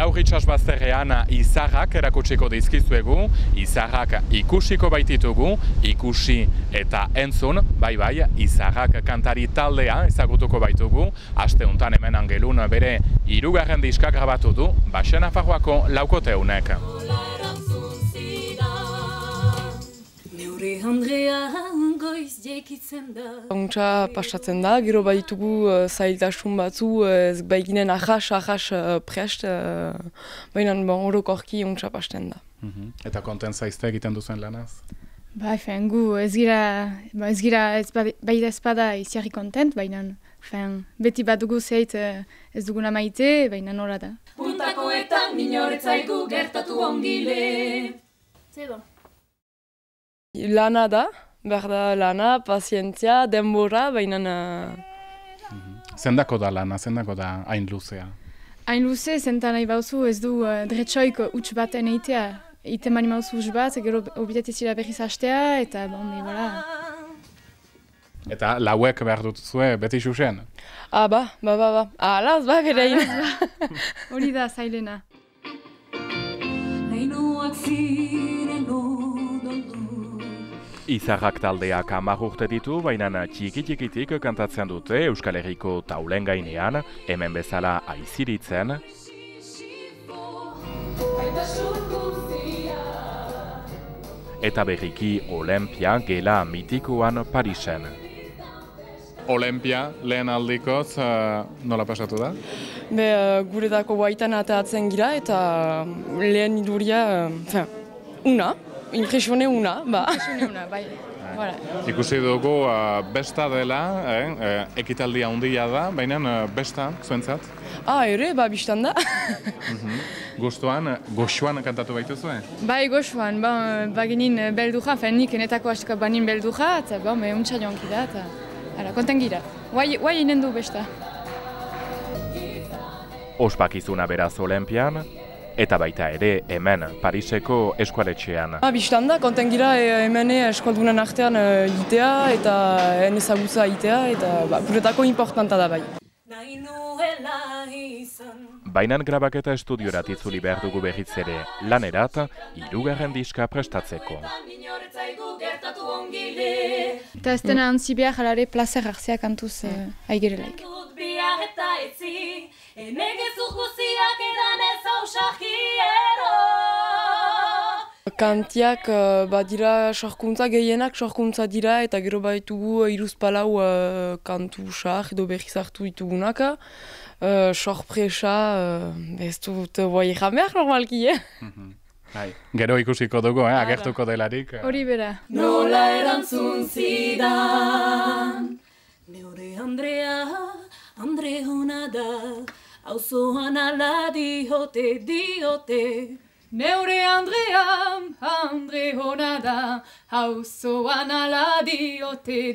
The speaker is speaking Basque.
Gaur itsasbazterrean izarrak erakutsiko dizkizuegu, izarrak ikusiko baititugu, ikusi eta entzun, bai, izarrak kantari taldea ezagutuko baitugu, aste hontan hemen Angelun bere 3. diska grabatu du, Baxe Nafarroako laukoteunek. Untxa pasatzen da, gero baditugu zailtasun batzu, ez baiginen ahas prest, baina orokorki untxa pasten da. Eta konten zaizte egiten duzuen lanaz? Ba, gu ez gira baita ezpada iziarri kontent, baina beti bat dugu zeit ez duguna maite, baina nora da. Puntakoetan minoretzaigu gertatu ongile. Zebo. Lana da, behar da lana, pazientzia, denbora, baina... Zendako da lana, zendako da hain luzea? Hain luze, zentan nahi bauzu ez du dretxoik huts baten eitea. Iten mani mauzu huts bat, gero obitatezila berriz hastea, eta voilà. Eta lauek behar dutuzue beti xuxen? Ba. Alaz, berein. Hori da, zailena. Izarrak taldeak 10 urte ditu, baina txiki-txikitik kantatzen dute Euskal Herriko taulen gainean, hemen bezala aiziritzen. Eta berriki Olympia gela mitikoan Parisen. Olympia, lehen aldikoz, nola pasatu da? Guretako baitan ateatzen gira eta lehen iduria, impresione una, ba. Bai. Ikusi dugu besta dela, ekitaldia handia da, baina besta, zuentzat? Ere, biztan da. Goxuan kantatu baituzue? Bai, goxuan, baginin belduja, nik enetako hasteko banin belduja, eta untsa joanki da, eta konten gira. Guai inen du besta. Ospakizuna beraz Olympian, eta baita ere hemen Pariseko eskualetxean. Bistan da, konten gira hemen eskualdunen artean itea eta ezagutza itea, eta guretako importanta da bai. Bainan grabaketa estudiorat itzuli behar dugu berriz ere lanerat, 3. diska prestatzeko. Eta ez dena antzi behar jalare plazer hartzea kantuz aigerelaik. Kantiak dira sorkuntza gehienak sorkuntza dira eta gero baitugu 3-4 kantu sar edo berriz hartu ditugunak. Sorpresa, ez dut boi jameak normalki, Gero ikusiko dugu, agertuko delarik. Hori bera. Nola erantzun zidan, neure Andre hona da, auzoan ala diote. Neure Andre hona da, auzoan ala diote.